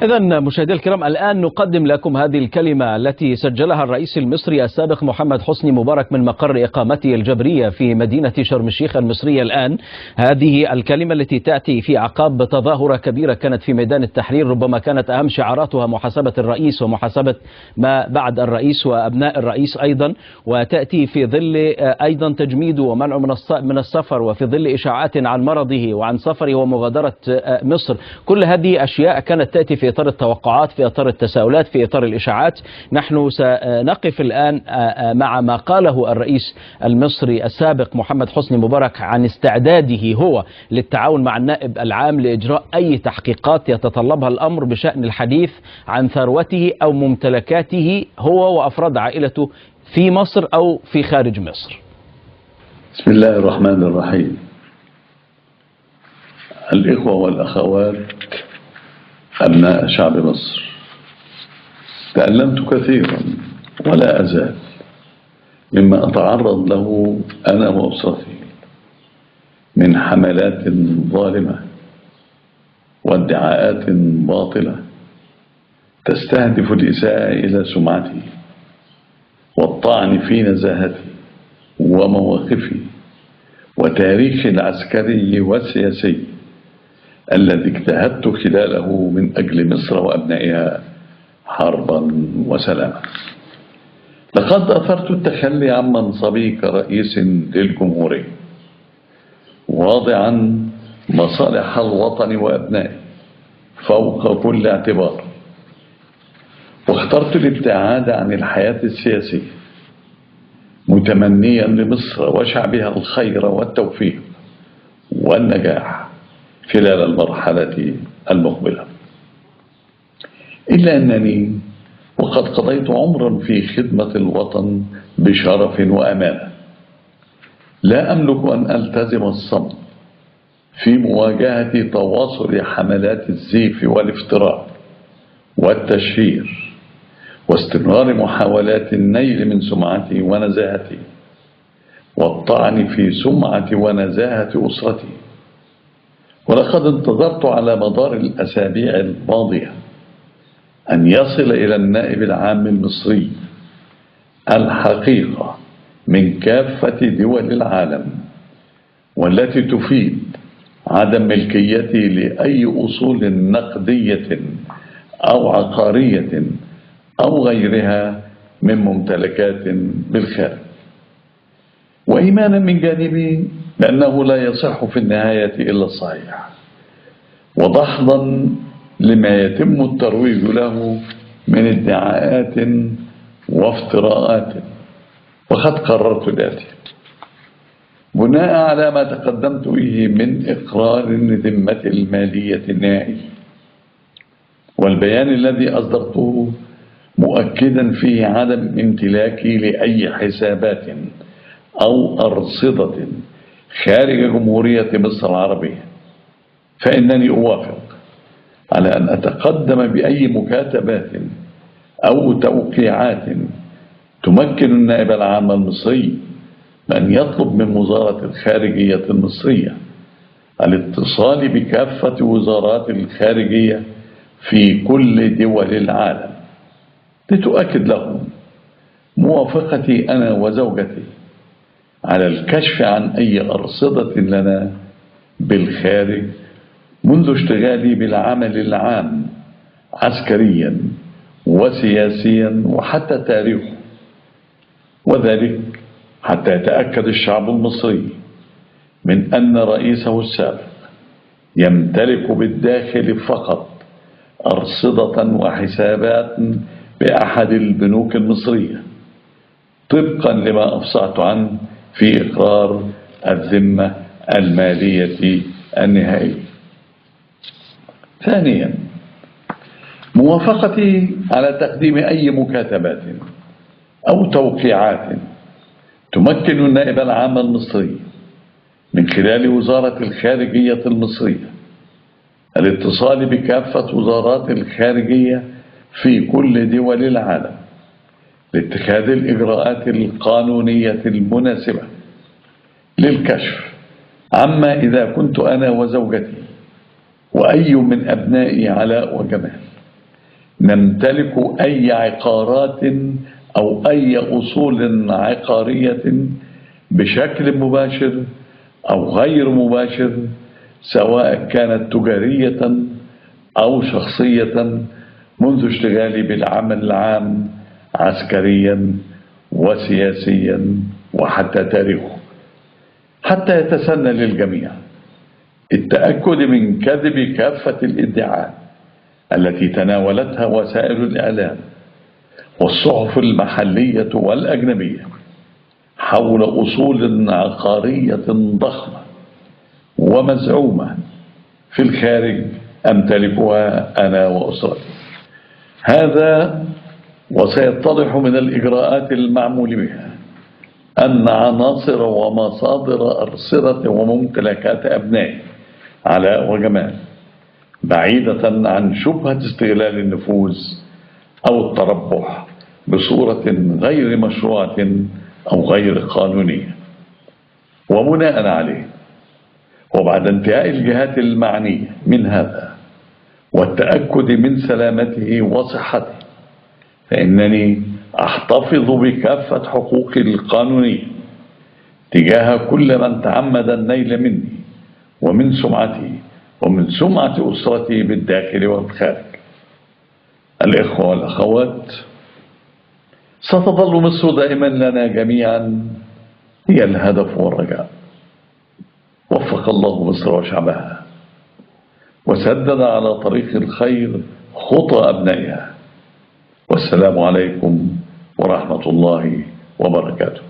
إذا مشاهدي الكرام، الآن نقدم لكم هذه الكلمة التي سجلها الرئيس المصري السابق محمد حسني مبارك من مقر إقامته الجبرية في مدينة شرم الشيخ المصرية. الآن هذه الكلمة التي تأتي في أعقاب تظاهرة كبيرة كانت في ميدان التحرير، ربما كانت أهم شعاراتها محاسبة الرئيس ومحاسبة ما بعد الرئيس وأبناء الرئيس أيضا، وتأتي في ظل أيضا تجميده ومنعه من السفر، وفي ظل إشاعات عن مرضه وعن سفره ومغادرة مصر. كل هذه أشياء كانت تأتي في إطار التوقعات، في إطار التساؤلات، في إطار الإشاعات. نحن سنقف الآن مع ما قاله الرئيس المصري السابق محمد حسني مبارك عن استعداده هو للتعاون مع النائب العام لإجراء أي تحقيقات يتطلبها الأمر بشأن الحديث عن ثروته أو ممتلكاته هو وأفراد عائلته في مصر أو في خارج مصر. بسم الله الرحمن الرحيم. الإخوة والأخوات أبناء شعب مصر، تألمت كثيرا ولا أزال مما أتعرض له أنا وأسرتي من حملات ظالمة وادعاءات باطلة تستهدف الإساءة إلى سمعتي والطعن في نزاهتي ومواقفي وتاريخي العسكري والسياسي الذي اجتهدت خلاله من أجل مصر وأبنائها حربا وسلاما. لقد أثرت التخلي عن منصبي كرئيس للجمهورية واضعا مصالح الوطن وأبنائه فوق كل اعتبار، واخترت الابتعاد عن الحياة السياسية متمنيا لمصر وشعبها الخير والتوفيق والنجاح خلال المرحلة المقبلة. إلا أنني وقد قضيت عمرا في خدمة الوطن بشرف وأمانة لا أملك أن ألتزم الصمت في مواجهة تواصل حملات الزيف والافتراء والتشهير واستمرار محاولات النيل من سمعتي ونزاهتي والطعن في سمعة ونزاهة أسرتي. ولقد انتظرت على مدار الأسابيع الماضية أن يصل إلى النائب العام المصري الحقيقة من كافة دول العالم والتي تفيد عدم ملكيتي لأي أصول نقدية أو عقارية أو غيرها من ممتلكات بالخارج، وإيمانا من جانبي لأنه لا يصح في النهاية إلا الصحيح، ودحضا لما يتم الترويج له من ادعاءات وافتراءات. وقد قررت الآتي بناء على ما تقدمت به من إقرار الذمة المالية النهائي والبيان الذي أصدرته مؤكدا فيه عدم امتلاكي لأي حسابات أو أرصدة خارج جمهورية مصر العربية، فإنني أوافق على أن أتقدم بأي مكاتبات أو توقيعات تمكن النائب العام المصري بأن يطلب من وزارة الخارجية المصرية الاتصال بكافة وزارات الخارجية في كل دول العالم لتؤكد لهم موافقتي أنا وزوجتي على الكشف عن أي أرصدة لنا بالخارج منذ اشتغالي بالعمل العام عسكريا وسياسيا وحتى تاريخه، وذلك حتى يتأكد الشعب المصري من أن رئيسه السابق يمتلك بالداخل فقط أرصدة وحسابات بأحد البنوك المصرية طبقا لما أفصحت عنه في إقرار الذمة المالية النهائي. ثانيا، موافقتي على تقديم أي مكاتبات أو توقيعات تمكن النائب العام المصري من خلال وزارة الخارجية المصرية الاتصال بكافة وزارات الخارجية في كل دول العالم لاتخاذ الإجراءات القانونية المناسبة للكشف عما إذا كنت أنا وزوجتي وأي من أبنائي علاء وجمال نمتلك أي عقارات أو أي أصول عقارية بشكل مباشر أو غير مباشر، سواء كانت تجارية أو شخصية، منذ اشتغالي بالعمل العام عسكريا وسياسيا وحتى تاريخه، حتى يتسنى للجميع التأكد من كذب كافة الادعاءات التي تناولتها وسائل الإعلام والصحف المحلية والأجنبية حول أصول عقارية ضخمة ومزعومة في الخارج أمتلكها أنا وأسرتي. هذا وسيتضح من الإجراءات المعمول بها أن عناصر ومصادر أرصدة وممتلكات أبنائي علاء وجمال، بعيدة عن شبهة استغلال النفوذ أو التربح بصورة غير مشروعة أو غير قانونية. وبناء عليه، وبعد انتهاء الجهات المعنية من هذا والتأكد من سلامته وصحته، فإنني أحتفظ بكافة حقوقي القانونية تجاه كل من تعمد النيل مني ومن سمعتي ومن سمعة أسرتي بالداخل والخارج. الإخوة والأخوات، ستظل مصر دائما لنا جميعا هي الهدف والرجاء. وفق الله مصر وشعبها وسدد على طريق الخير خطى أبنائها. والسلام عليكم ورحمة الله وبركاته.